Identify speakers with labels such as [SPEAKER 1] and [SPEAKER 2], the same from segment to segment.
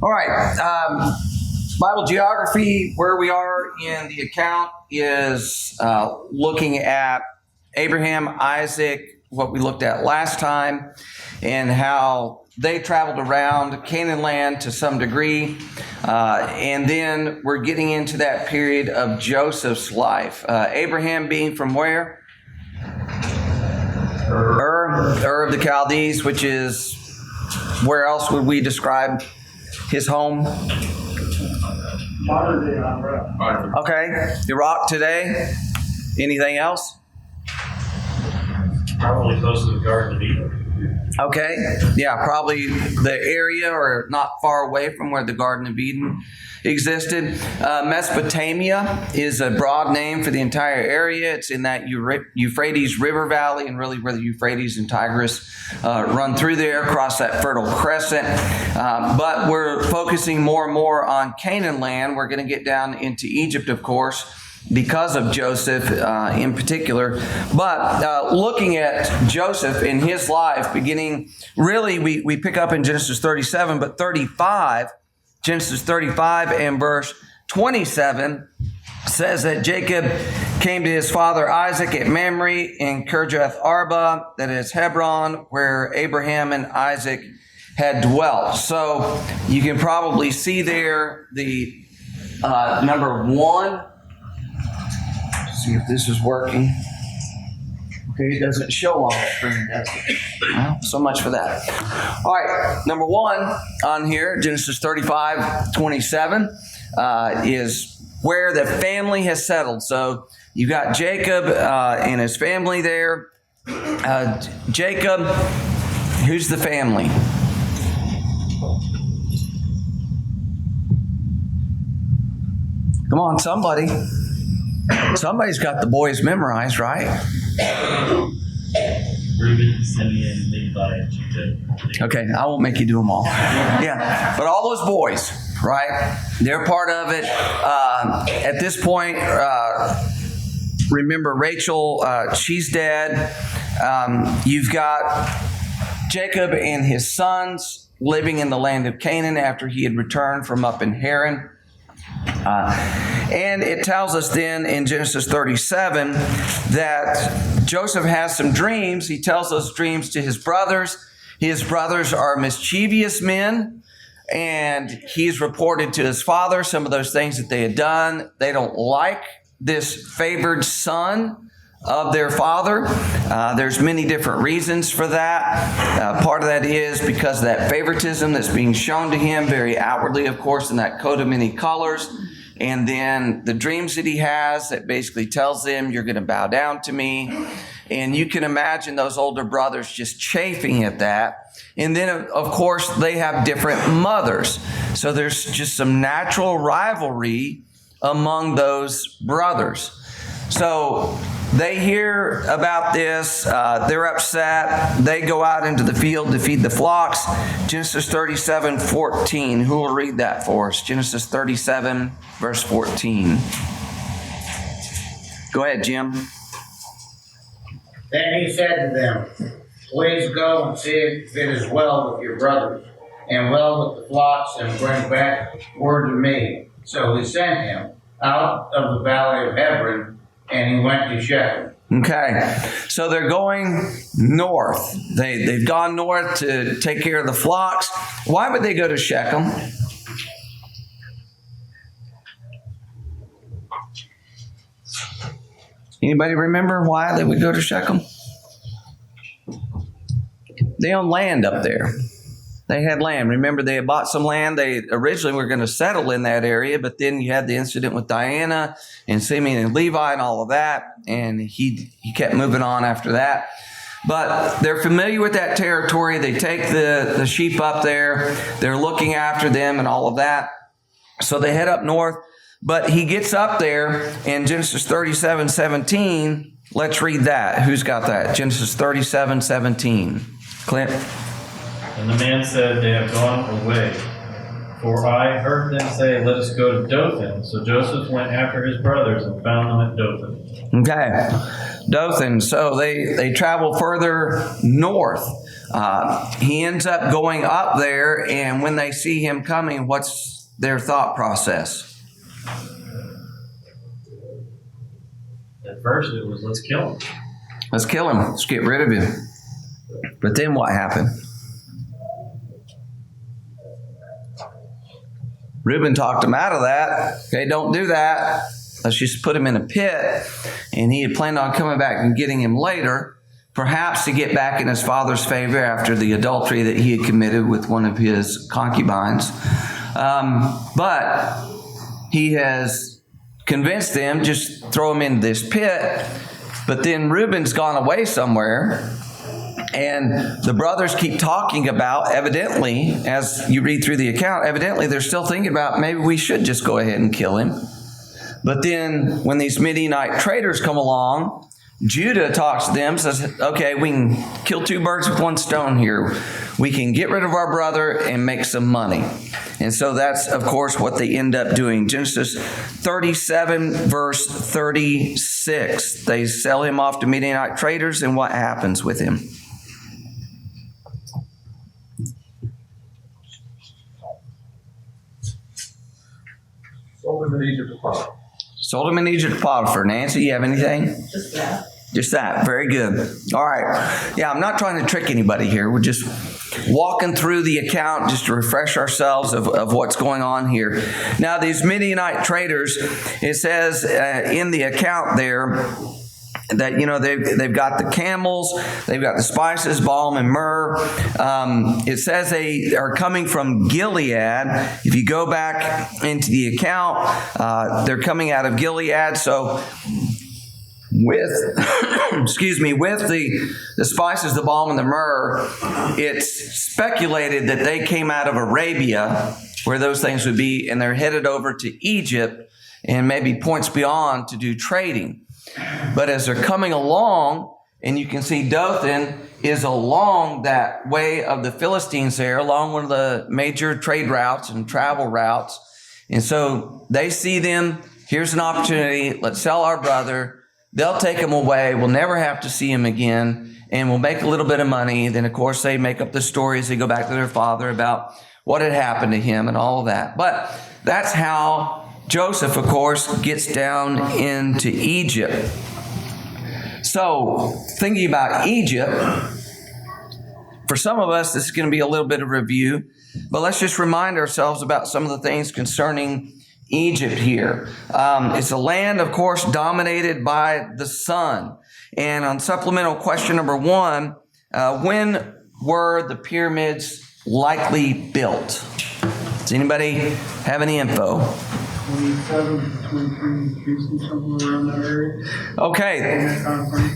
[SPEAKER 1] All right. Bible geography, where we are in the account is looking at Abraham, Isaac, what we looked at last time, and how they traveled around Canaan land to some degree. And then we're getting into that period of Joseph's life. Abraham being from where? Ur of the Chaldees, which is, where else would we describe his home?
[SPEAKER 2] Modern day Iraq.
[SPEAKER 1] Okay. Iraq today. Anything else?
[SPEAKER 2] Probably close to the Garden of Eden.
[SPEAKER 1] Okay. Yeah, probably the area or not far away from where the Garden of Eden existed. Mesopotamia is a broad name for the entire area. It's in that Euphrates River Valley, and really where the Euphrates and Tigris run through there, across that Fertile Crescent. But we're focusing more and more on Canaan land. We're going to get down into Egypt, of course, because of Joseph in particular. But looking at Joseph in his life, beginning, really, we pick up in Genesis 37, but 35, Genesis 35 and verse 27 says that Jacob came to his father Isaac at Mamre in Kirjath Arba, that is Hebron, where Abraham and Isaac had dwelt. So you can probably see there the number 1. See if this is working. Okay, it doesn't show on that screen, does it? Well, so much for that. All right, number 1 on here, Genesis 35:27, is where the family has settled. So you've got Jacob and his family there. Jacob, who's the family? Come on, somebody. Somebody's got the boys memorized, right?
[SPEAKER 2] Reuben, Simeon, Levi, Judah.
[SPEAKER 1] Okay, I won't make you do them all. Yeah, but all those boys, right? They're part of it. At this point, remember Rachel, she's dead. You've got Jacob and his sons living in the land of Canaan after he had returned from up in Haran. And it tells us then in Genesis 37 that Joseph has some dreams. He tells those dreams to his brothers. His brothers are mischievous men, and he's reported to his father some of those things that they had done. They don't like this favored son of their father. There's many different reasons for that. Part of that is because of that favoritism that's being shown to him very outwardly, of course, in that coat of many colors. And then the dreams that he has that basically tells them, you're going to bow down to me. And you can imagine those older brothers just chafing at that. And then, of course, they have different mothers. So there's just some natural rivalry among those brothers. So they hear about this. They're upset. They go out into the field to feed the flocks. Genesis 37:14. Who will read that for us? Genesis 37, verse 14. Go ahead, Jim.
[SPEAKER 3] Then he said to them, please go and see if it is well with your brothers, and well with the flocks, and bring back word to me. So he sent him out of the valley of Hebron, and he went to Shechem.
[SPEAKER 1] Okay, so they're going north. They've gone north to take care of the flocks. Why would they go to Shechem? Anybody remember why they would go to Shechem? They own land up there. They had land. Remember, they had bought some land. They originally were going to settle in that area, but then you had the incident with Diana and Simeon and Levi and all of that, and he kept moving on after that. But they're familiar with that territory. They take the sheep up there. They're looking after them and all of that. So they head up north. But he gets up there in Genesis 37:17. Let's read that. Who's got that? Genesis 37:17. Clint.
[SPEAKER 2] And the man said, they have gone away. For I heard them say, let us go to Dothan. So Joseph went after his brothers and found them at Dothan.
[SPEAKER 1] Okay. Dothan. So they travel further north. He ends up going up there, and when they see him coming, what's their thought process?
[SPEAKER 2] At first it was, let's kill him.
[SPEAKER 1] Let's kill him. Let's get rid of him. But then what happened? Reuben talked him out of that. Okay, don't do that. Let's just put him in a pit. And he had planned on coming back and getting him later, perhaps to get back in his father's favor after the adultery that he had committed with one of his concubines. But he has convinced them, just throw him into this pit. But then Reuben's gone away somewhere. And the brothers keep talking about, evidently, as you read through the account, evidently they're still thinking about maybe we should just go ahead and kill him. But then when these Midianite traders come along, Judah talks to them, says, okay, we can kill two birds with one stone here. We can get rid of our brother and make some money. And so that's, of course, what they end up doing. Genesis 37, verse 36. They sell him off to Midianite traders, and what happens with him?
[SPEAKER 4] Sold him in Egypt to Potiphar.
[SPEAKER 1] Sold him in Egypt to Potiphar. Nancy, you have anything?
[SPEAKER 5] Just that.
[SPEAKER 1] Just that. Very good. All right. Yeah, I'm not trying to trick anybody here. We're just walking through the account just to refresh ourselves of what's going on here. Now, these Midianite traders, it says in the account there that, you know, they've got the camels, they've got the spices, balm and myrrh. It says they are coming from Gilead. If you go back into the account, they're coming out of Gilead. So with, with the spices, the balm and the myrrh, it's speculated that they came out of Arabia, where those things would be, and they're headed over to Egypt and maybe points beyond to do trading. But as they're coming along, and you can see Dothan is along that way of the Philistines there, along one of the major trade routes and travel routes. And so they see them, here's an opportunity, let's sell our brother. They'll take him away, we'll never have to see him again, and we'll make a little bit of money. Then, of course, they make up the stories, they go back to their father about what had happened to him and all of that. But that's how Joseph, of course, gets down into Egypt. So, thinking about Egypt, for some of us, this is going to be a little bit of review, but let's just remind ourselves about some of the things concerning Egypt here. It's a land, of course, dominated by the sun. And on supplemental question number 1, when were the pyramids likely built? Does anybody have any info?
[SPEAKER 4] 27, 23 BC, somewhere around that area.
[SPEAKER 1] Okay.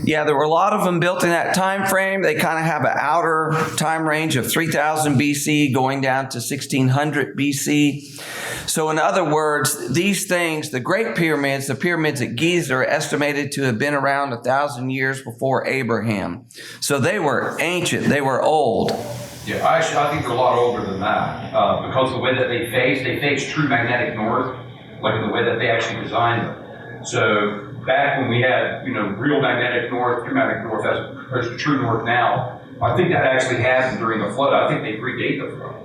[SPEAKER 1] Yeah, there were a lot of them built in that time frame. They kind of have an outer time range of 3000 BC going down to 1600 BC. So in other words, these things, the Great Pyramids, the pyramids at Giza, are estimated to have been around 1,000 years before Abraham. So they were ancient. They were old.
[SPEAKER 6] Yeah, I think they're a lot older than that because the way that they face true magnetic north, like in the way that they actually designed them. So back when we had, real magnetic north, true magnetic north as opposed to true north now, I think that actually happened during the flood. I think they predate the flood.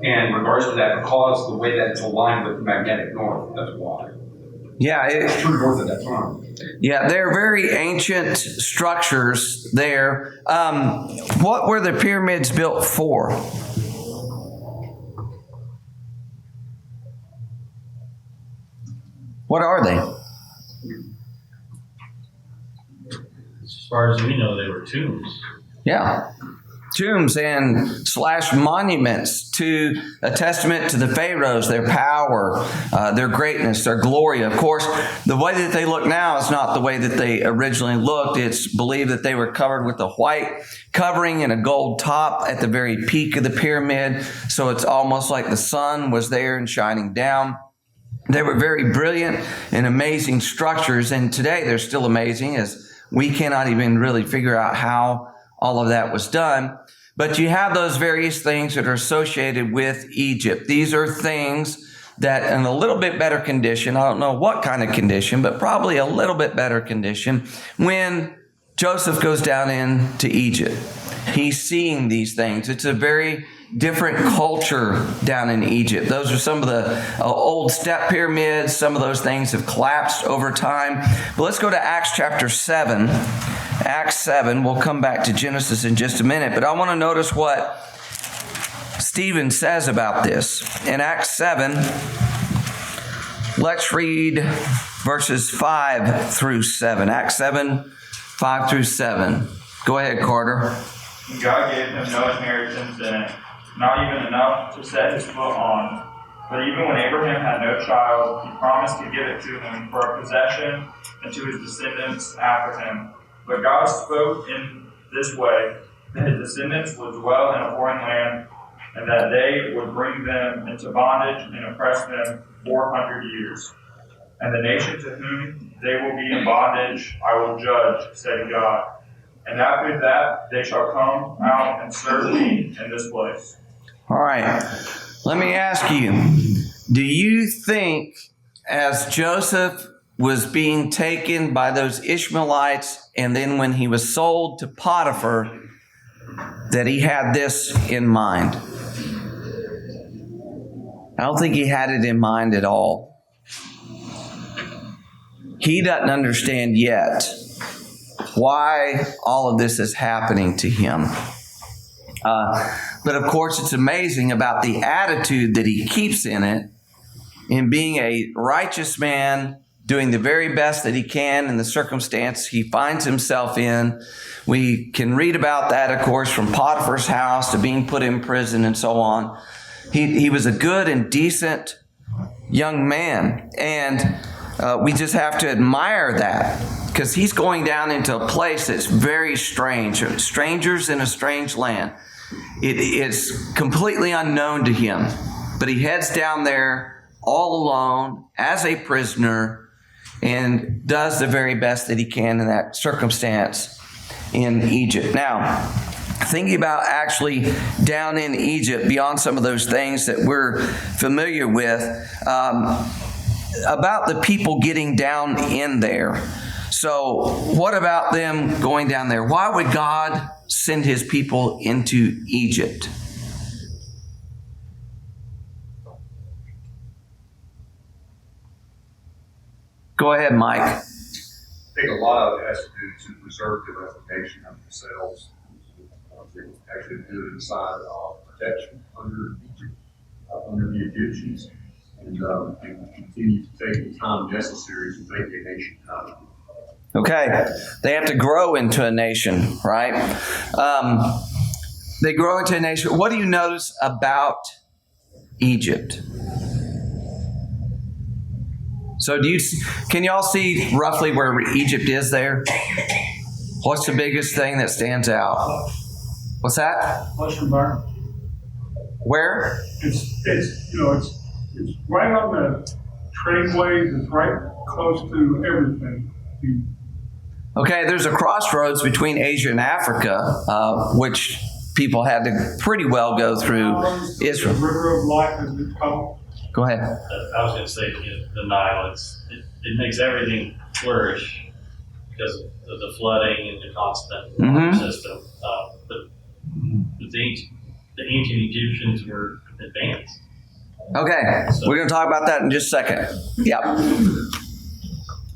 [SPEAKER 6] And in regards to that, because the way that it's aligned with the magnetic north, that's why.
[SPEAKER 1] Yeah,
[SPEAKER 6] it's true north at that time.
[SPEAKER 1] Yeah, they're very ancient structures there. What were the pyramids built for? What are they?
[SPEAKER 2] As far as we know, they were tombs.
[SPEAKER 1] Yeah. Tombs and / monuments to a testament to the pharaohs, their power, their greatness, their glory. Of course, the way that they look now is not the way that they originally looked. It's believed that they were covered with a white covering and a gold top at the very peak of the pyramid. So it's almost like the sun was there and shining down. They were very brilliant and amazing structures. And today they're still amazing, as we cannot even really figure out how all of that was done. But you have those various things that are associated with Egypt. These are things that in a little bit better condition, I don't know what kind of condition, but probably a little bit better condition when Joseph goes down into Egypt. he's seeing these things. It's a very different culture down in Egypt. Those are some of the old step pyramids. Some of those things have collapsed over time. But let's go to Acts chapter 7. Acts 7. We'll come back to Genesis in just a minute. But I want to notice what Stephen says about this. In Acts 7, let's read verses 5 through 7. Acts 7, 5 through 7. Go ahead, Carter.
[SPEAKER 5] God gave him no inheritance in it, not even enough to set his foot on. But even when Abraham had no child, he promised to give it to him for a possession and to his descendants after him. But God spoke in this way, that his descendants would dwell in a foreign land, and that they would bring them into bondage and oppress them 400 years. And the nation to whom they will be in bondage I will judge, said God. And after that they shall come out and serve me in this place.
[SPEAKER 1] All right. Let me ask you, do you think as Joseph was being taken by those Ishmaelites, and then when he was sold to Potiphar, that he had this in mind? I don't think he had it in mind at all. He doesn't understand yet why all of this is happening to him. But of course, it's amazing about the attitude that he keeps in it, in being a righteous man, doing the very best that he can in the circumstance he finds himself in. We can read about that, of course, from Potiphar's house to being put in prison and so on. He was a good and decent young man. And we just have to admire that, because he's going down into a place that's very strange. Strangers in a strange land. It's completely unknown to him. But he heads down there all alone as a prisoner and does the very best that he can in that circumstance in Egypt. Now, thinking about actually down in Egypt, beyond some of those things that we're familiar with, about the people getting down in there. So what about them going down there? Why would God send his people into Egypt? Go ahead, Mike.
[SPEAKER 7] I think a lot of it has to do to preserve the reputation of themselves. They actually do it inside protection under Egypt, under the Egyptians, and continue to take the time necessary to make a nation out of it.
[SPEAKER 1] Okay, they have to grow into a nation, right? They grow into a nation. What do you notice about Egypt? So can y'all see roughly where Egypt is there? What's the biggest thing that stands out? What's that?
[SPEAKER 4] Lush environment.
[SPEAKER 1] Where?
[SPEAKER 4] It's right on the trainways. It's right close to everything.
[SPEAKER 1] Okay, there's a crossroads between Asia and Africa, which people had to pretty well go through Israel.
[SPEAKER 4] The River of Life, as it's called.
[SPEAKER 1] Go ahead.
[SPEAKER 2] I was going to say, the Nile, it makes everything flourish because of the flooding and the constant water system. But the ancient Egyptians were advanced.
[SPEAKER 1] Okay, we're going to talk about that in just a second. Yep.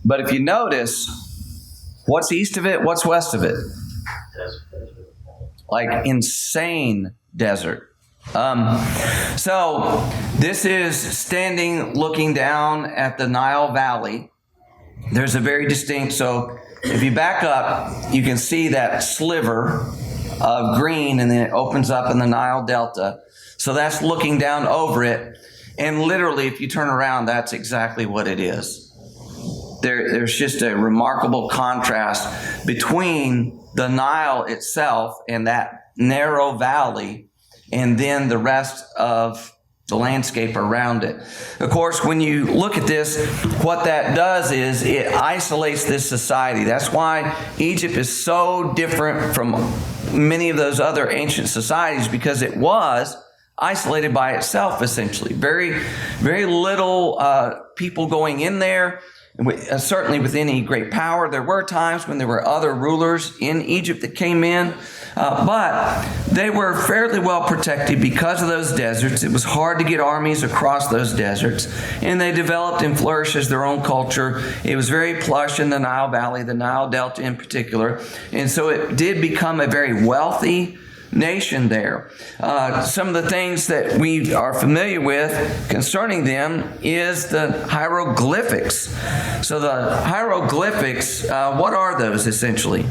[SPEAKER 1] But if you notice, what's east of it? What's west of it? Like insane desert. So this is standing looking down at the Nile Valley. There's a very distinct, so if you back up, you can see that sliver of green, and then it opens up in the Nile Delta. So that's looking down over it. And literally, if you turn around, that's exactly what it is. There's just a remarkable contrast between the Nile itself and that narrow valley, and then the rest of the landscape around it. Of course, when you look at this, what that does is it isolates this society. That's why Egypt is so different from many of those other ancient societies, because it was isolated by itself, essentially. Very, very little people going in there. certainly with any great power. There were times when there were other rulers in Egypt that came in, but they were fairly well protected because of those deserts. It was hard to get armies across those deserts, and they developed and flourished as their own culture. It was very plush in the Nile Valley, the Nile Delta in particular, and so it did become a very wealthy nation there. Some of the things that we are familiar with concerning them is the hieroglyphics. So the hieroglyphics, what are those essentially?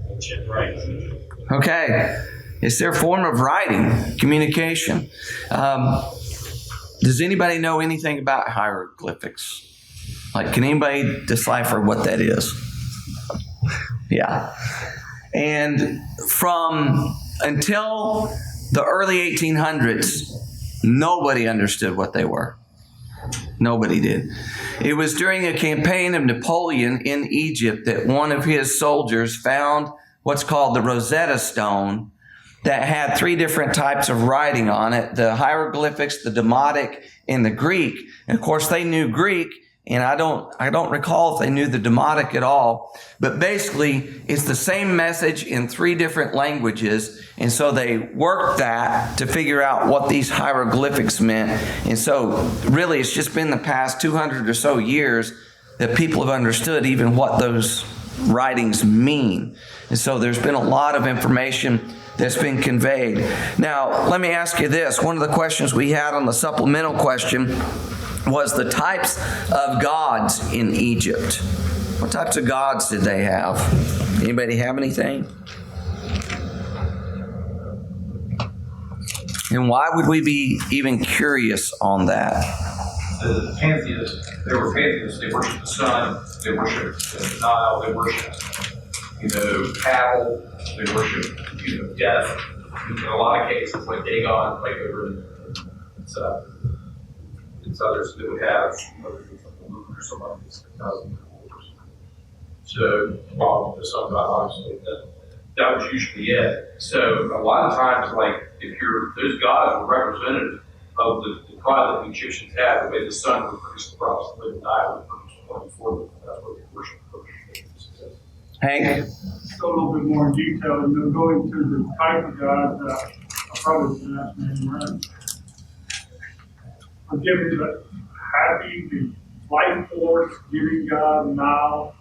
[SPEAKER 2] Ancient writing.
[SPEAKER 1] Okay. It's their form of writing, communication. Does anybody know anything about hieroglyphics? Like, can anybody decipher what that is? Yeah. And until the early 1800s, nobody understood what they were. Nobody did. It was during a campaign of Napoleon in Egypt that one of his soldiers found what's called the Rosetta Stone that had 3 different types of writing on it: the hieroglyphics, the Demotic, and the Greek. And of course, they knew Greek. And I don't recall if they knew the Demotic at all, but basically it's the same message in 3 different languages. And so they worked that to figure out what these hieroglyphics meant. And so really it's just been the past 200 or so years that people have understood even what those writings mean. And so there's been a lot of information that's been conveyed. Now, let me ask you this. One of the questions we had on the supplemental question was the types of gods in Egypt. What types of gods did they have? Anybody have anything? And why would we be even curious on that?
[SPEAKER 6] The pantheists, there were pantheists. They worshiped the sun. They worshiped the Nile. They worshiped, cattle. They worshiped, death. In a lot of cases, like Dagon, like over in it's others that would have or somebody that's 1,000 years. So, well, the sun god, obviously, that was usually it. So, a lot of times, like, those gods were representative of the pride that the Egyptians had, the way the sun would produce the crops, the way the Nile would produce the plenty for them. That's what they worship.
[SPEAKER 1] Hank?
[SPEAKER 4] Go a little bit more in detail, going to the type of God, I probably pronounced his name right. Forgiving the happy, the life force, giving God now,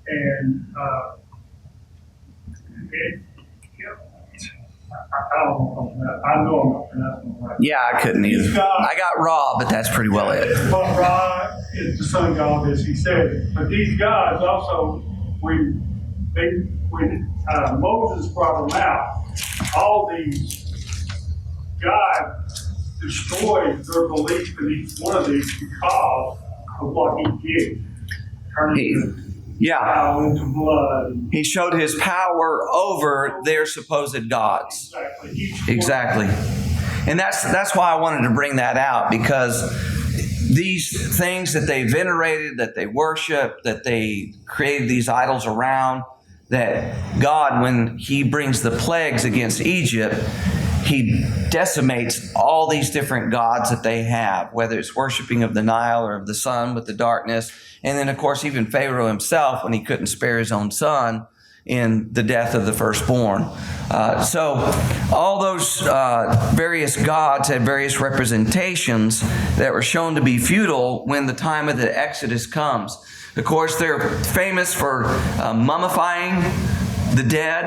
[SPEAKER 4] and I don't know. I know I'm not pronouncing it right.
[SPEAKER 1] Yeah, I couldn't either. I got Ra, but that's pretty well it.
[SPEAKER 4] But Ra is the sun god, as he said. But these gods also, when Moses brought them out, all these gods destroyed their belief in each one of these because of what he did. Turning cow into blood.
[SPEAKER 1] He showed his power over their supposed gods. Exactly. And that's why I wanted to bring that out, because these things that they venerated, that they worship, that they created these idols around, that God, when he brings the plagues against Egypt, he decimates all these different gods that they have, whether it's worshiping of the Nile or of the sun with the darkness. And then, of course, even Pharaoh himself, when he couldn't spare his own son in the death of the firstborn. So all those various gods had various representations that were shown to be futile when the time of the Exodus comes. Of course, they're famous for mummifying the dead,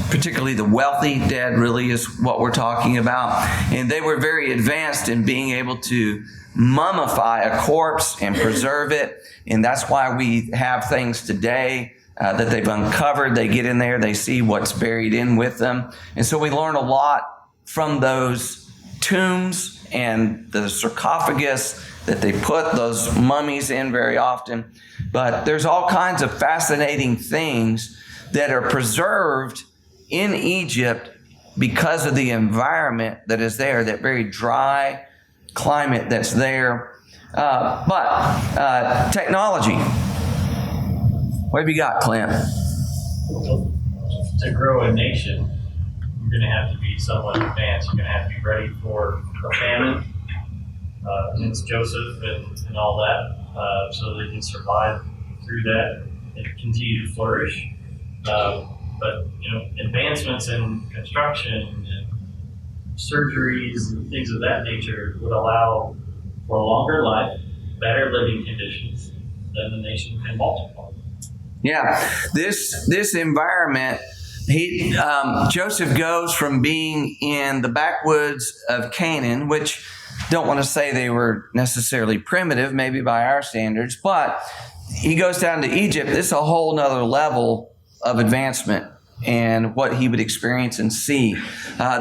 [SPEAKER 1] particularly the wealthy dead, really is what we're talking about. And they were very advanced in being able to mummify a corpse and preserve it. And that's why we have things today that they've uncovered. They get in there, they see what's buried in with them. And so we learn a lot from those tombs and the sarcophagus that they put those mummies in very often. But there's all kinds of fascinating things that are preserved in Egypt because of the environment that is there, that very dry climate that's there. But technology. What have you got, Clint?
[SPEAKER 2] To grow a nation, you're going to have to be somewhat advanced. You're going to have to be ready for a famine. against Joseph and all that, so they can survive through that and continue to flourish. But advancements in construction and surgeries and things of that nature would allow for a longer life, better living conditions, then the nation can multiply.
[SPEAKER 1] Yeah, this environment, Joseph goes from being in the backwoods of Canaan, which don't want to say they were necessarily primitive, maybe by our standards, but he goes down to Egypt. This is a whole nother level of advancement and what he would experience and see.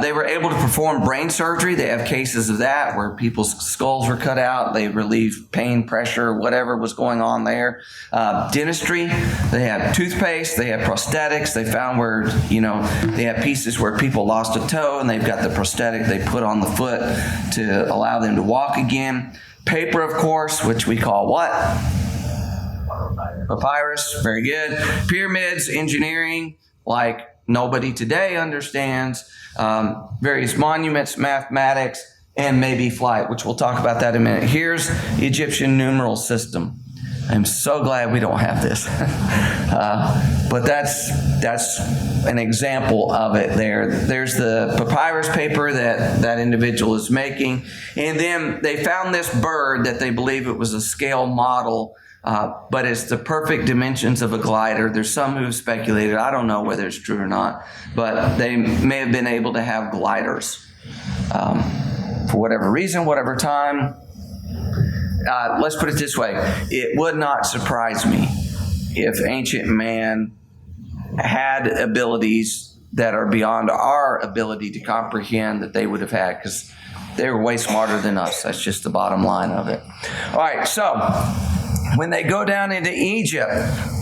[SPEAKER 1] They were able to perform brain surgery. They have cases of that where people's skulls were cut out. They relieved pain, pressure, whatever was going on there. Dentistry. They have toothpaste. They have prosthetics. They found where, they have pieces where people lost a toe and they've got the prosthetic they put on the foot to allow them to walk again. Paper, of course, which we call what? Papyrus. Very good. Pyramids, engineering, like nobody today understands, various monuments, mathematics, and maybe flight, which we'll talk about that in a minute. Here's the Egyptian numeral system. I'm so glad we don't have this. But that's an example of it there. There's the papyrus paper that individual is making. And then they found this bird that they believe it was a scale model, but it's the perfect dimensions of a glider. There's some who have speculated. I don't know whether it's true or not, but they may have been able to have gliders for whatever reason, whatever time. Let's put it this way. It would not surprise me if ancient man had abilities that are beyond our ability to comprehend that they would have had, because they were way smarter than us. That's just the bottom line of it. All right, so when they go down into Egypt,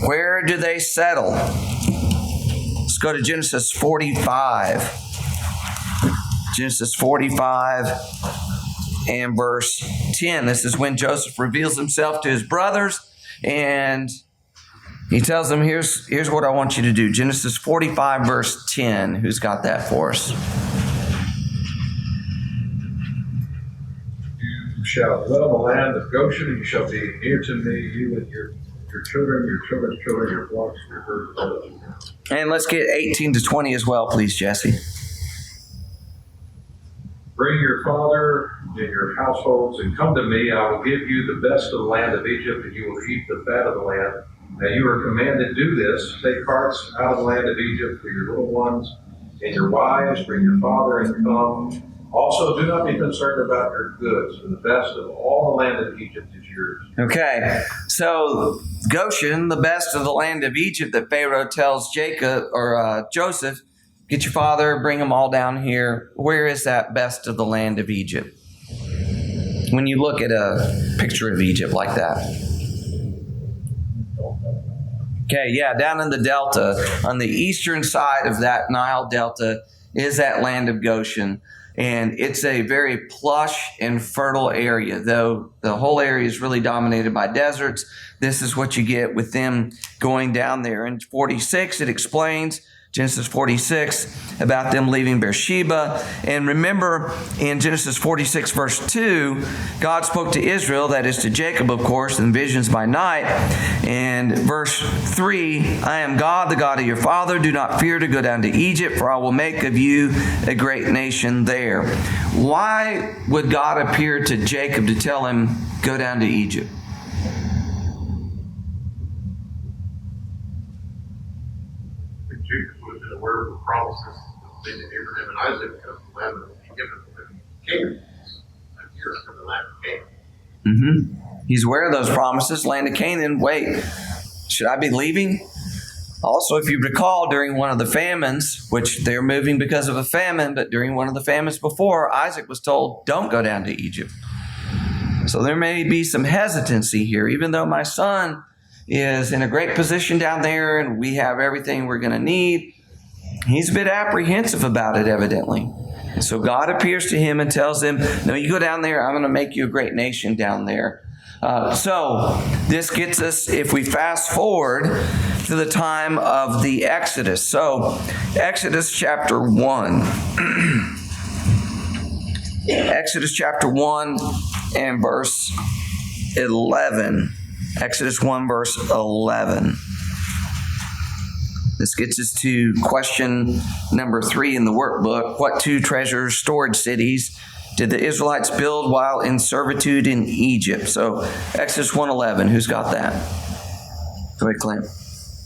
[SPEAKER 1] where do they settle? Let's go to Genesis 45. Genesis 45 and verse 10. This is when Joseph reveals himself to his brothers, and he tells them, here's what I want you to do. Genesis 45, verse 10. Who's got that for us?
[SPEAKER 7] You shall dwell in the land of Goshen, and you shall be near to me, you and your children, your children's children, your flocks, your herds.
[SPEAKER 1] And let's get 18 to 20 as well, please, Jesse.
[SPEAKER 7] Bring your father and your households and come to me. I will give you the best of the land of Egypt, and you will eat the fat of the land. Now you are commanded to do this. Take carts out of the land of Egypt for your little ones and your wives. Bring your father and come. Also, do not be concerned about your goods, for the best of all the land of Egypt is yours.
[SPEAKER 1] Okay, so Goshen, the best of the land of Egypt that Pharaoh tells Joseph, get your father, bring them all down here. Where is that best of the land of Egypt? When you look at a picture of Egypt like that. Okay, yeah, down in the delta, on the eastern side of that Nile Delta is that land of Goshen. And it's a very plush and fertile area, though the whole area is really dominated by deserts. This is what you get with them going down there. In 46, it explains, Genesis 46, about them leaving Beersheba. And remember, in Genesis 46, verse 2, God spoke to Israel, that is to Jacob, of course, in visions by night. And verse 3, I am God, the God of your father. Do not fear to go down to Egypt, for I will make of you a great nation there. Why would God appear to Jacob to tell him, go down to Egypt?
[SPEAKER 7] Jacob would have been aware of the promises made to Abraham and Isaac of the land that would be given to them. Canaan, here from the land of Canaan.
[SPEAKER 1] Mm-hmm. He's aware of those promises, land of Canaan. Wait, should I be leaving? Also, if you recall, during one of the famines, which they're moving because of a famine, but during one of the famines before, Isaac was told, don't go down to Egypt. So there may be some hesitancy here, even though my son is in a great position down there and we have everything we're going to need. He's a bit apprehensive about it, evidently. And so God appears to him and tells him, no, you go down there, I'm going to make you a great nation down there. So this gets us, if we fast forward to the time of the Exodus. So Exodus chapter 1. Exodus chapter 1 and verse 11. Exodus 1, verse 11. This gets us to question number 3 in the workbook. What 2 treasure storage cities did the Israelites build while in servitude in Egypt? So Exodus 1:11. Who's got that? Go ahead, Clint.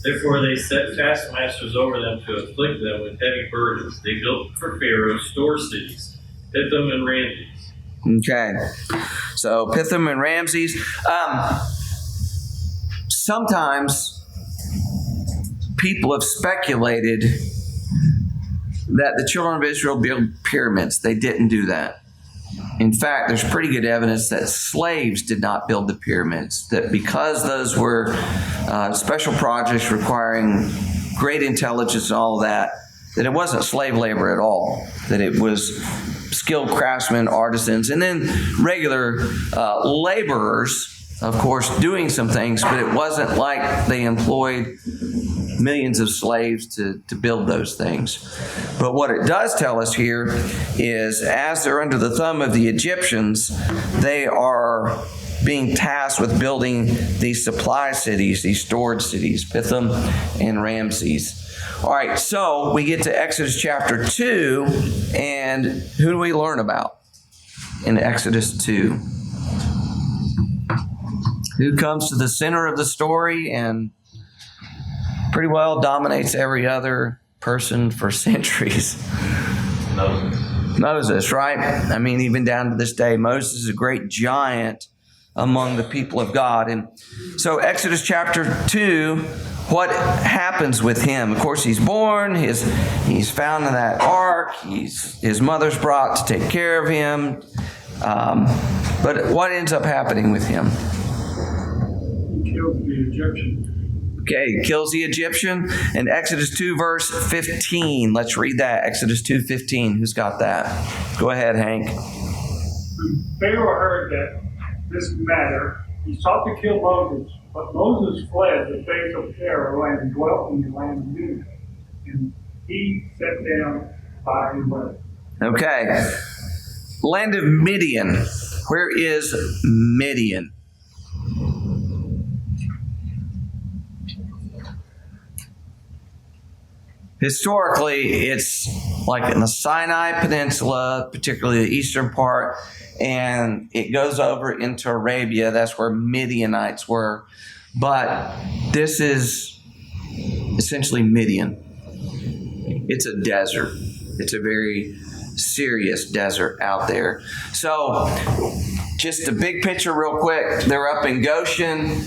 [SPEAKER 2] Therefore they set taskmasters over them to afflict them with heavy burdens. They built for Pharaoh store cities, Pithom and Ramses.
[SPEAKER 1] Okay. So Pithom and Ramses. Sometimes people have speculated that the children of Israel built pyramids. They didn't do that. In fact, there's pretty good evidence that slaves did not build the pyramids, that because those were special projects requiring great intelligence and all that it wasn't slave labor at all, that it was skilled craftsmen, artisans, and then regular laborers, of course, doing some things, but it wasn't like they employed millions of slaves to build those things. But what it does tell us here is as they're under the thumb of the Egyptians, they are being tasked with building these supply cities, these storage cities, Pithom and Ramses. All right, so we get to Exodus chapter 2, and who do we learn about in Exodus 2? Who comes to the center of the story and pretty well dominates every other person for centuries? Moses, right? I mean, even down to this day, Moses is a great giant among the people of God. And so Exodus chapter 2, what happens with him? Of course, he's born, he's found in that ark, his mother's brought to take care of him. But what ends up happening with him?
[SPEAKER 4] He killed the Egyptian.
[SPEAKER 1] Okay, he kills the Egyptian. In Exodus 2, verse 15. Let's read that. Exodus 2:15. Who's got that? Go ahead, Hank.
[SPEAKER 4] When Pharaoh heard that this matter, he sought to kill Moses, but Moses fled the face of Pharaoh and dwelt in the land of Midian. And he sat down by his well.
[SPEAKER 1] Okay. Land of Midian. Where is Midian? Historically, it's like in the Sinai Peninsula, particularly the eastern part, and it goes over into Arabia. That's where Midianites were. But this is essentially Midian. It's a desert. It's a very serious desert out there. So just a big picture real quick. They're up in Goshen.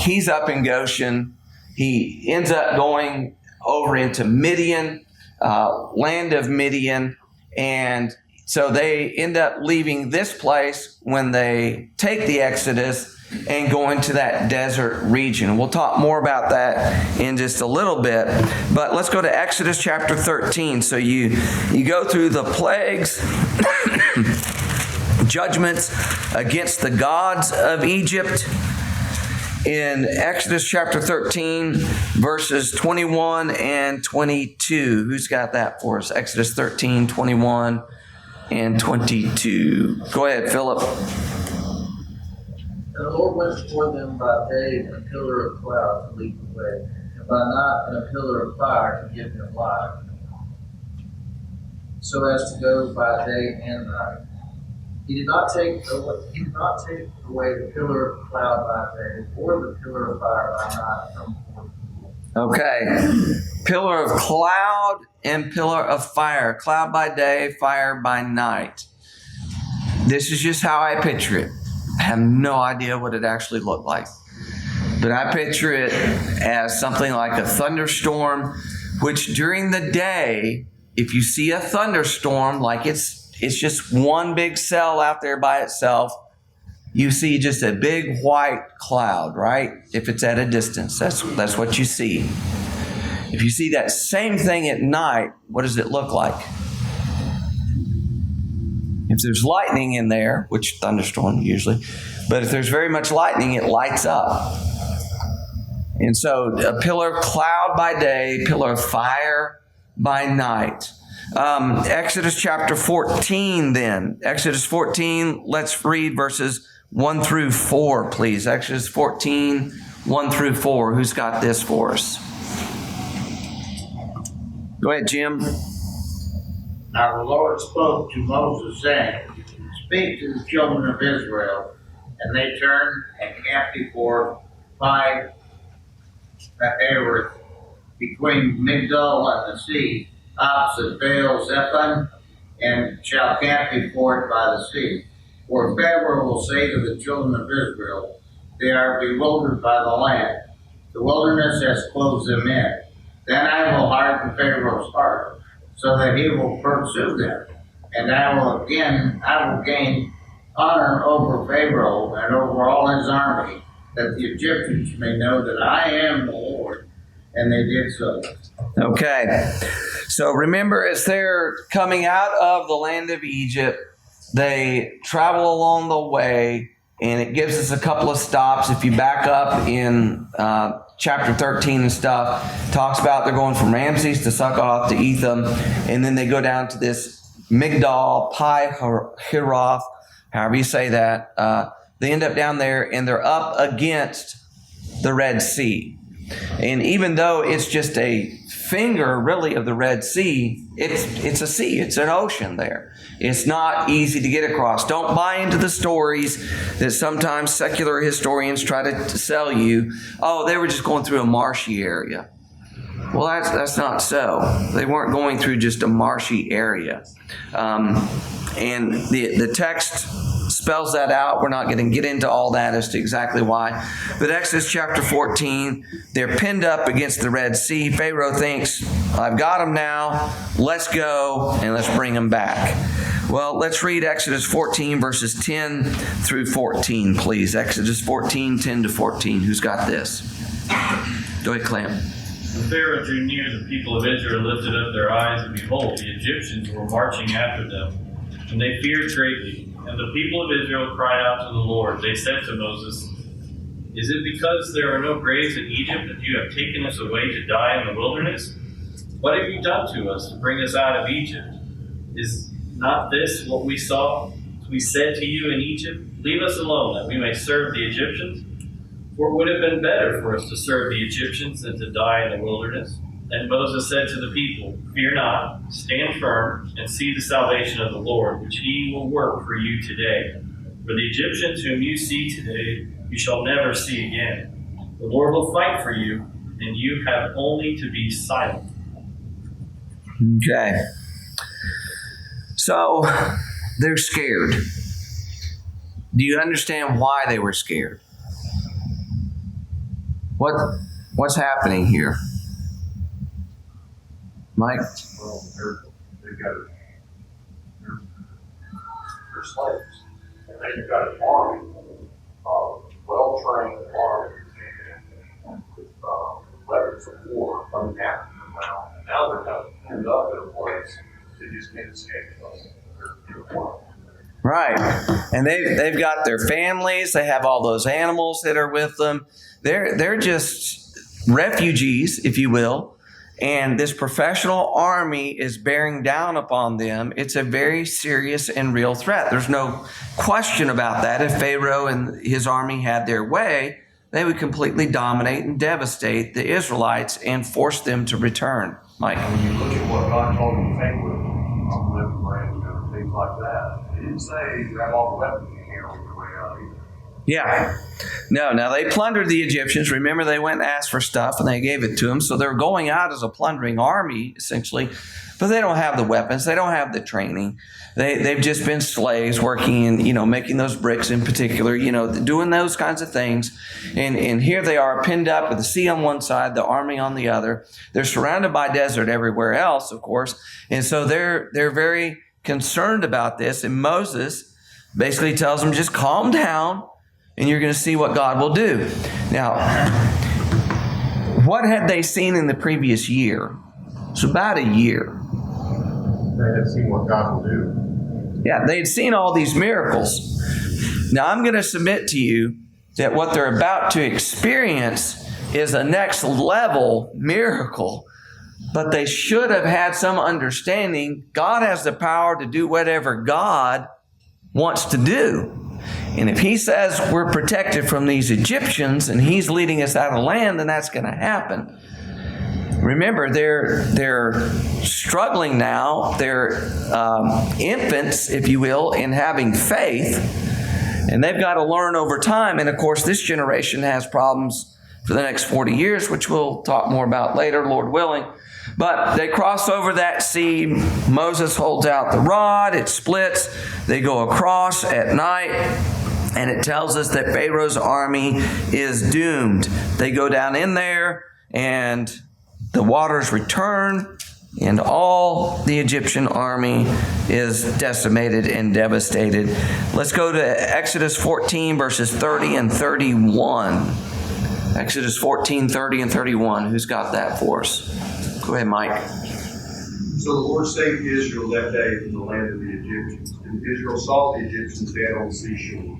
[SPEAKER 1] He's up in Goshen. He ends up going over into Midian, land of Midian. And so they end up leaving this place when they take the Exodus and go into that desert region. We'll talk more about that in just a little bit. But let's go to Exodus chapter 13. So you go through the plagues, judgments against the gods of Egypt. In Exodus chapter 13, verses 21 and 22. Who's got that for us? Exodus 13, 21 and 22. Go ahead, Philip.
[SPEAKER 8] And the Lord went before them by day in a pillar of cloud to lead the way, and by night in a pillar of fire to give them light, so as to go by day and night. He did not take away the pillar of cloud by day or the pillar of fire by night from before the people.
[SPEAKER 1] Okay. Pillar of cloud and pillar of fire. Cloud by day, fire by night. This is just how I picture it. I have no idea what it actually looked like. But I picture it as something like a thunderstorm, which during the day, if you see a thunderstorm, like it's just one big cell out there by itself, you see just a big white cloud, right? If it's at a distance, that's what you see. If you see that same thing at night, what does it look like? If there's lightning in there, which thunderstorm usually, but if there's very much lightning, it lights up. And so a pillar of cloud by day, pillar of fire by night. Exodus chapter 14 then. Exodus 14, let's read verses 1 through 4, please. Exodus 14, 1 through 4. Who's got this for us? Go ahead, Jim.
[SPEAKER 3] Now the Lord spoke to Moses, saying, Speak to the children of Israel. And they turned and camped before Pi Hahiroth, between Migdol and the sea, opposite Baal Zephon, and shall camp before it by the sea. For Pharaoh will say to the children of Israel, They are bewildered by the land. The wilderness has closed them in. Then I will harden Pharaoh's heart, so that he will pursue them. And I will gain honor over Pharaoh and over all his army, that the Egyptians may know that I am the Lord. And they did so.
[SPEAKER 1] Okay. So remember, as they're coming out of the land of Egypt, they travel along the way, and it gives us a couple of stops. If you back up in chapter 13 and stuff, talks about they're going from Ramses to Succoth to Etham, and then they go down to this Migdal, Pi Hahiroth, however you say that. They end up down there, and they're up against the Red Sea. And even though it's just a finger, really, of the Red Sea, it's a sea. It's an ocean there. It's not easy to get across. Don't buy into the stories that sometimes secular historians try to sell you. Oh, they were just going through a marshy area. Well, that's not so. They weren't going through just a marshy area. And the text spells that out. We're not going to get into all that as to exactly why. But Exodus chapter 14, they're pinned up against the Red Sea. Pharaoh thinks, I've got them now. Let's go and let's bring them back. Well, let's read Exodus 14, verses 10 through 14, please. Exodus 14, 10 to 14. Who's got this? Go ahead, Clem.
[SPEAKER 2] When Pharaoh drew near, the people of Israel lifted up their eyes, and behold, the Egyptians were marching after them, and they feared greatly. And the people of Israel cried out to the Lord. They said to Moses, Is it because there are no graves in Egypt that you have taken us away to die in the wilderness? What have you done to us to bring us out of Egypt? Is not this what we saw? We said to you in Egypt, Leave us alone, that we may serve the Egyptians. For it would have been better for us to serve the Egyptians than to die in the wilderness. And Moses said to the people, Fear not, stand firm, and see the salvation of the Lord, which he will work for you today. For the Egyptians whom you see today, you shall never see again. The Lord will fight for you, and you have only to be silent.
[SPEAKER 1] Okay. So, they're scared. Do you understand why they were scared? What's happening here? Mike?
[SPEAKER 7] Well, they're slaves. And they've got an army, well-trained army, with weapons of war coming after them now. Now they're kind of pinned up in a place they just can't escape us.
[SPEAKER 1] Right. And they've got their families. They have all those animals that are with them. They're just refugees, if you will. And this professional army is bearing down upon them. It's a very serious and real threat. There's no question about that. If Pharaoh and his army had their way, they would completely dominate and devastate the Israelites and force them to return. Mike?
[SPEAKER 7] When you look at what God told them to think with on the living range and things like that, He didn't say you have all the weapons you can on your way out either.
[SPEAKER 1] Yeah. No, now they plundered the Egyptians. Remember, they went and asked for stuff and they gave it to them. So they're going out as a plundering army, essentially. But they don't have the weapons. They don't have the training. They've just been slaves working in, making those bricks in particular, doing those kinds of things. And here they are pinned up with the sea on one side, the army on the other. They're surrounded by desert everywhere else, of course. And so they're very concerned about this. And Moses basically tells them, just calm down and you're going to see what God will do. Now, what had they seen in the previous year? It's about a year.
[SPEAKER 7] They had seen what God will do.
[SPEAKER 1] Yeah, they had seen all these miracles. Now, I'm going to submit to you that what they're about to experience is a next level miracle but they should have had some understanding God has the power to do whatever God wants to do. And if he says we're protected from these Egyptians and he's leading us out of the land, then that's going to happen. Remember, they're struggling now. They're infants, if you will, in having faith. And they've got to learn over time. And of course, this generation has problems for the next 40 years, which we'll talk more about later, Lord willing. But they cross over that sea. Moses holds out the rod. It splits. They go across at night. And it tells us that Pharaoh's army is doomed. They go down in there and the waters return. And all the Egyptian army is decimated and devastated. Let's go to Exodus 14, verses 30 and 31. Exodus 14, 30 and 31. Who's got that for us? Go ahead, Mike.
[SPEAKER 7] So the Lord saved Israel that day from the land of the Egyptians, and Israel saw the Egyptians dead on the seashore.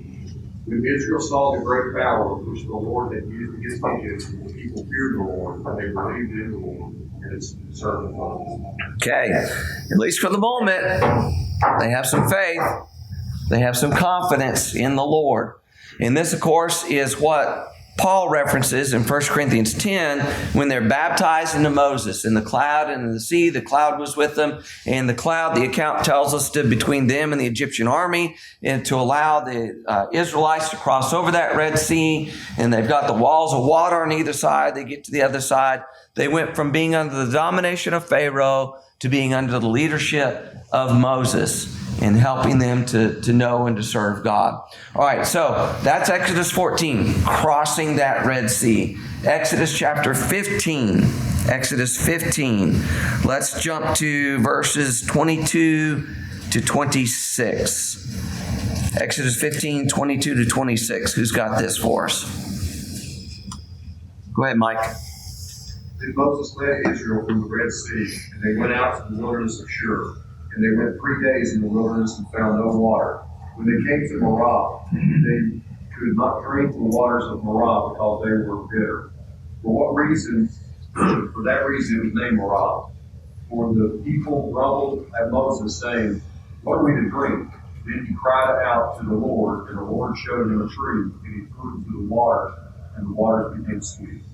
[SPEAKER 7] When Israel saw the great power which the Lord had used against the Egyptians, the people feared the Lord, and they believed in the Lord and his servant Moses.
[SPEAKER 1] Okay, at least for the moment, they have some faith. They have some confidence in the Lord. And this, of course, is what Paul references in 1 Corinthians 10 when they're baptized into Moses in the cloud and in the sea. The cloud was with them, and the cloud, the account tells us, stood between them and the Egyptian army and to allow the Israelites to cross over that Red Sea. And they've got the walls of water on either side. They get to the other side. They went from being under the domination of Pharaoh to being under the leadership of Moses and helping them to know and to serve God. All right, so that's Exodus 14, crossing that Red Sea. Exodus chapter 15. Exodus 15. Let's jump to verses 22 to 26. Exodus 15, 22 to 26. Who's got this for us? Go ahead, Mike.
[SPEAKER 7] Then Moses led Israel from the Red Sea, and they went out to the wilderness of Shur. And they went 3 days in the wilderness and found no water. When they came to Marah, they could not drink the waters of Marah because they were bitter. For what reason? For that reason it was named Marah. For the people grumbled at Moses, saying, "What are we to drink?" Then he cried out to the Lord, and the Lord showed him a tree, and he threw it into the water, and the waters became sweet.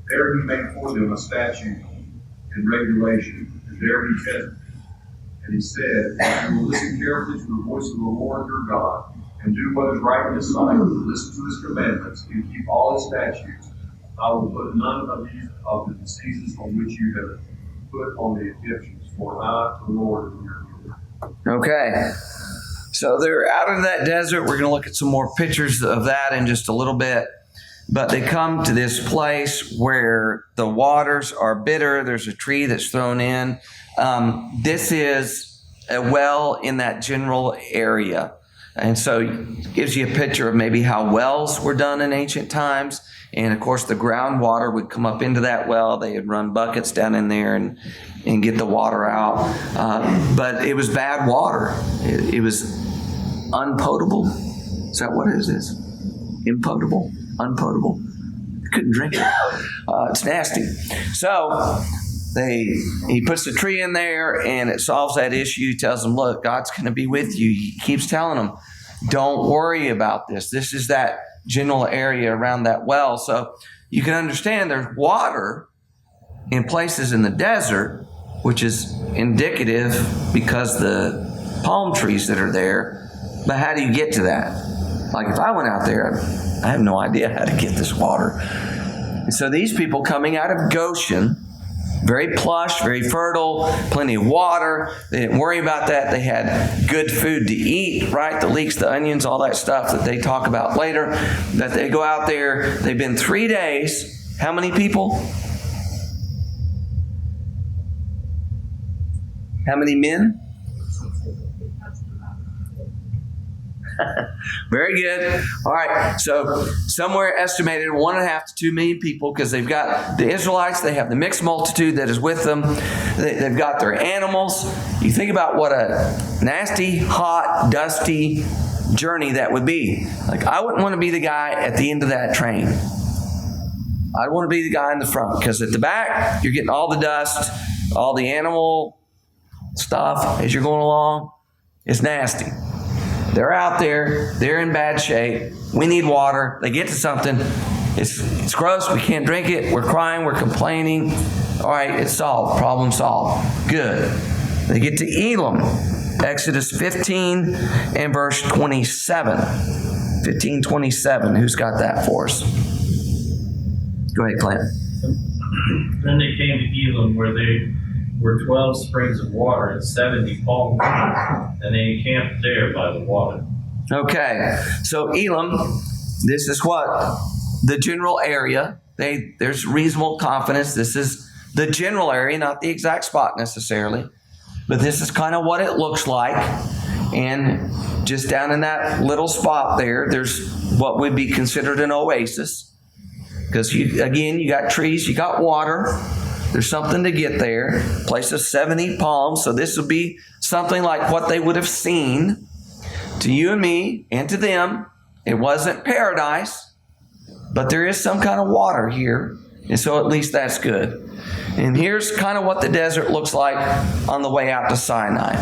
[SPEAKER 7] There he made for them a statute and regulation, and there he tested. And he said, "If you will listen carefully to the voice of the Lord your God, and do what is right in his sight, and listen to his commandments, and keep all his statutes, I will put none of the diseases on which you have put on the Egyptians, for I, the Lord, am your healer."
[SPEAKER 1] Okay. So they're out in that desert. We're going to look at some more pictures of that in just a little bit. But they come to this place where the waters are bitter. There's a tree that's thrown in. This is a well in that general area. And so it gives you a picture of maybe how wells were done in ancient times. And of course, the groundwater would come up into that well. They would run buckets down in there and get the water out. But it was bad water. It was unpotable. Is that what it is? Impotable? Unpotable. You couldn't drink it. It's nasty. So he puts the tree in there and it solves that issue. He tells them, look, God's going to be with you. He keeps telling them, don't worry about this. This is that general area around that well. So you can understand there's water in places in the desert, which is indicative because the palm trees that are there. But how do you get to that? Like if I went out there, I have no idea how to get this water. And so these people coming out of Goshen, very plush, very fertile, plenty of water. They didn't worry about that. They had good food to eat, right? The leeks, the onions, all that stuff that they talk about later. That they go out there. They've been 3 days. How many people? How many men? Very good. All right. So somewhere estimated 1.5 to 2 million people, because they've got the Israelites, they have the mixed multitude that is with them. They've got their animals. You think about what a nasty, hot, dusty journey that would be. Like, I wouldn't want to be the guy at the end of that train. I want to be the guy in the front, because at the back, you're getting all the dust, all the animal stuff as you're going along. It's nasty. They're out there. They're in bad shape. We need water. They get to something. It's gross. We can't drink it. We're crying. We're complaining. All right, it's solved. Problem solved. Good. They get to Elim. Exodus 15 and verse 27. 15:27. Who's got that for us? Go ahead, Clint.
[SPEAKER 2] Then they came to Elim, where they were 12 springs of water and 70 palm trees, and they encamped there by the water.
[SPEAKER 1] Okay, so Elim, this is what the general area. There's reasonable confidence. This is the general area, not the exact spot necessarily, but this is kind of what it looks like. And just down in that little spot there, there's what would be considered an oasis. Because you got trees, you got water. There's something to get there. Place of 70 palms. So this would be something like what they would have seen to you and me and to them. It wasn't paradise, but there is some kind of water here. And so at least that's good. And here's kind of what the desert looks like on the way out to Sinai.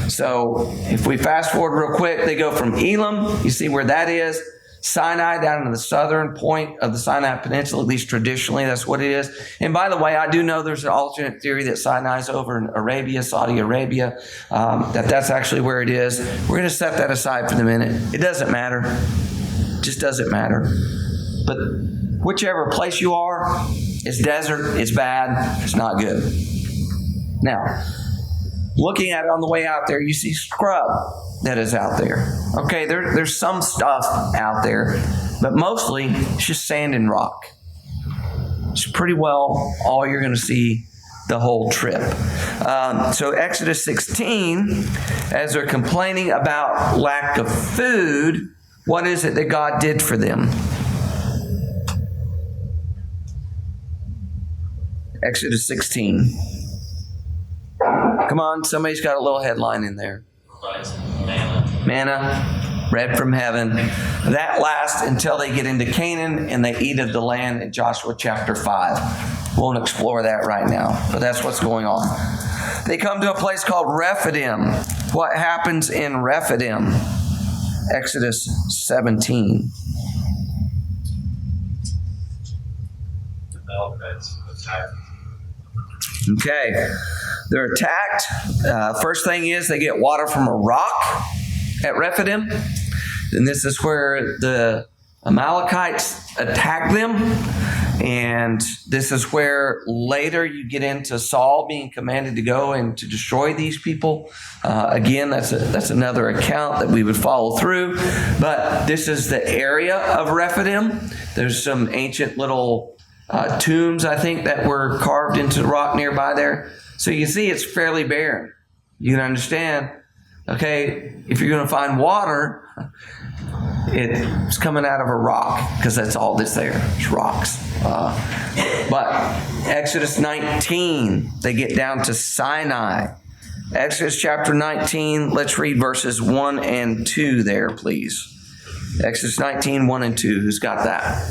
[SPEAKER 1] So if we fast forward real quick, they go from Elim. You see where that is. Sinai, down to the southern point of the Sinai Peninsula, at least traditionally, that's what it is. And by the way, I do know there's an alternate theory that Sinai's over in Arabia, Saudi Arabia, that's actually where it is. We're going to set that aside for the minute. It doesn't matter. It just doesn't matter. But whichever place you are, it's desert, it's bad, it's not good. Now, looking at it on the way out there, you see scrub that is out there. Okay, there's some stuff out there, but mostly it's just sand and rock. It's pretty well all you're going to see the whole trip. So Exodus 16, as they're complaining about lack of food, what is it that God did for them? Exodus 16. Come on, somebody's got a little headline in there. Manna, bread from heaven. That lasts until they get into Canaan and they eat of the land in Joshua chapter 5. Won't explore that right now, but that's what's going on. They come to a place called Rephidim. What happens in Rephidim? Exodus 17.
[SPEAKER 2] The Amalekites attacked.
[SPEAKER 1] Okay, they're attacked. First thing is they get water from a rock at Rephidim. And this is where the Amalekites attack them. And this is where later you get into Saul being commanded to go and to destroy these people. Again, that's another account that we would follow through. But this is the area of Rephidim. There's some ancient little tombs, I think, that were carved into the rock nearby there. So you see it's fairly barren. You can understand, okay, if you're going to find water, it's coming out of a rock, because that's all that's there. It's rocks. But Exodus 19, they get down to Sinai. Exodus chapter 19, let's read verses 1 and 2 there, please. Exodus 19, 1 and 2. Who's got that?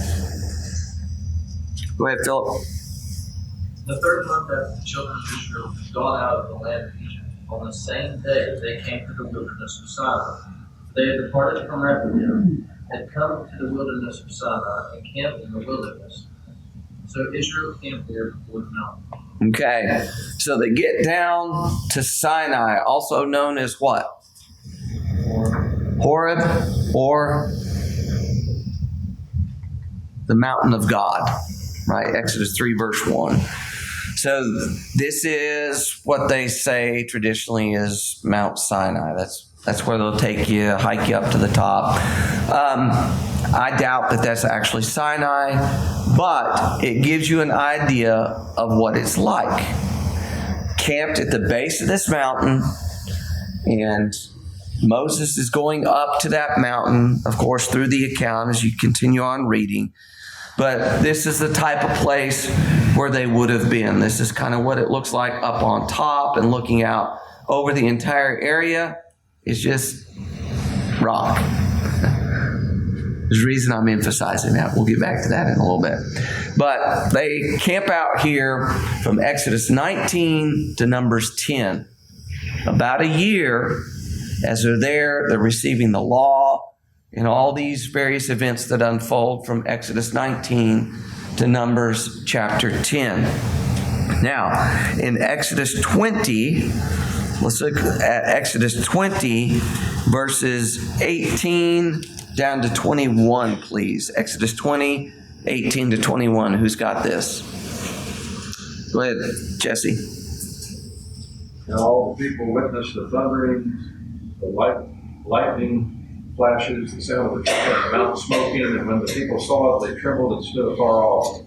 [SPEAKER 1] Go ahead, Philip.
[SPEAKER 8] The third month after the children of Israel had gone out of the land of Egypt, on the same day they came to the wilderness of Sinai. They had departed from Rephidim, had come to the wilderness of Sinai, and camped in the wilderness. So Israel camped there before the mountain.
[SPEAKER 1] Okay, so they get down to Sinai, also known as what? Horeb, or the mountain of God, right? Exodus 3, verse 1. So this is what they say traditionally is Mount Sinai. That's where they'll take you, hike you up to the top. I doubt that that's actually Sinai, but it gives you an idea of what it's like. Camped at the base of this mountain, and Moses is going up to that mountain, of course, through the account as you continue on reading. But this is the type of place where they would have been. This is kind of what it looks like up on top, and looking out over the entire area is just rock. There's a reason I'm emphasizing that. We'll get back to that in a little bit. But they camp out here from Exodus 19 to Numbers 10. About a year. As they're there, they're receiving the law and all these various events that unfold from Exodus 19 to Numbers chapter 10. Now, in Exodus 20, let's look at Exodus 20, verses 18 down to 21, please. Exodus 20, 18 to 21. Who's got this? Go ahead, Jesse.
[SPEAKER 7] And all the people witnessed the thunderings, the lightning flashes, the sound of the trumpet, the mountain smoking, and when the people saw it, they trembled and stood afar off.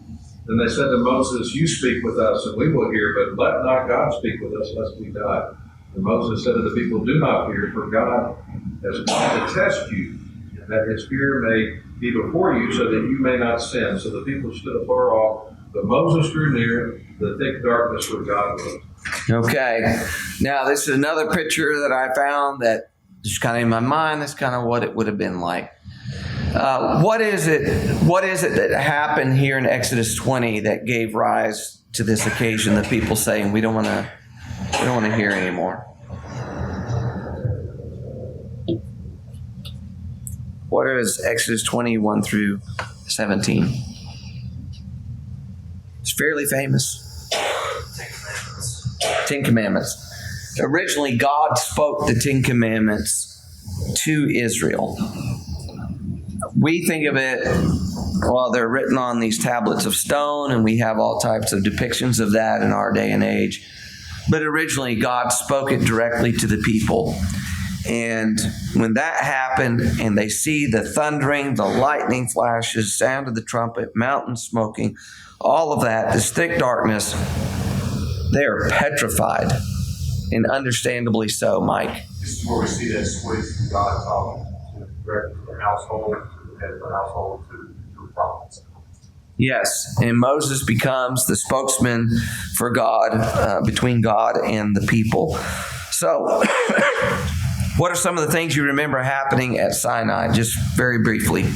[SPEAKER 7] Then they said to Moses, "You speak with us, and we will hear, but let not God speak with us, lest we die." And Moses said to the people, "Do not fear, for God has come to test you, that his fear may be before you, so that you may not sin." So the people stood afar off, but Moses drew near the thick darkness where God was. Okay. Now, this is another picture that I found that just kind of in my mind, that's kind of what it would have been like. What is it? What is it that happened here in Exodus 20 that gave rise to this occasion? The people saying, "We don't want to hear anymore." What is Exodus 21 through 17? It's fairly famous. Ten Commandments. Originally, God spoke the Ten Commandments to Israel. We think of it, well, they're written on these tablets of stone, and we have all types of depictions of that in our day and age. But originally, God spoke it directly to the people. And when that happened, and they see the thundering, the lightning flashes, sound of the trumpet, mountain smoking, all of that, this thick darkness, they are petrified, and understandably so, Mike. This is where we see that switch from God talking to the household, to the head of the household, to the prophets.
[SPEAKER 1] Yes, and Moses becomes the spokesman for God, between God and the people. So, what are some of the things you remember happening at Sinai, just very briefly?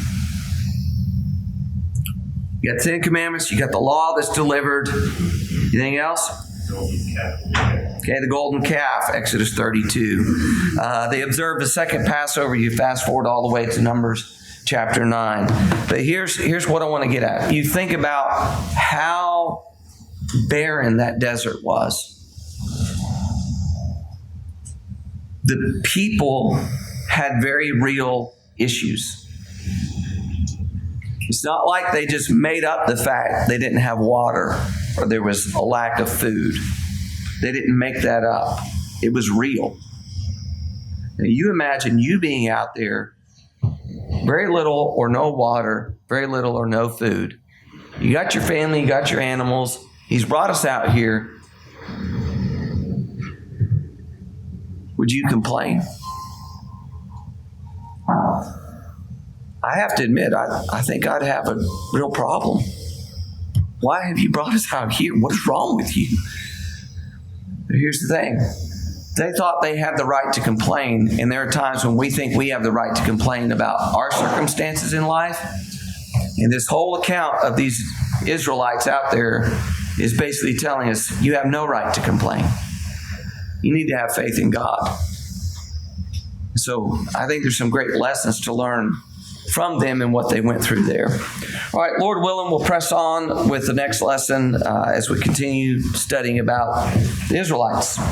[SPEAKER 1] You got the Ten Commandments, you got the law that's delivered. Anything else? Okay, the golden calf, Exodus 32. They observed the second Passover. You fast forward all the way to Numbers chapter 9. But here's what I want to get at. You think about how barren that desert was. The people had very real issues. It's not like they just made up the fact they didn't have water or there was a lack of food. They didn't make that up. It was real. Now you imagine you being out there, very little or no water, very little or no food. You got your family, you got your animals. He's brought us out here. Would you complain? I have to admit, I think I'd have a real problem. Why have you brought us out here? What is wrong with you? But here's the thing. They thought they had the right to complain, and there are times when we think we have the right to complain about our circumstances in life. And this whole account of these Israelites out there is basically telling us, you have no right to complain. You need to have faith in God. So I think there's some great lessons to learn from them and what they went through there. All right, Lord willing, we'll press on with the next lesson as we continue studying about the Israelites.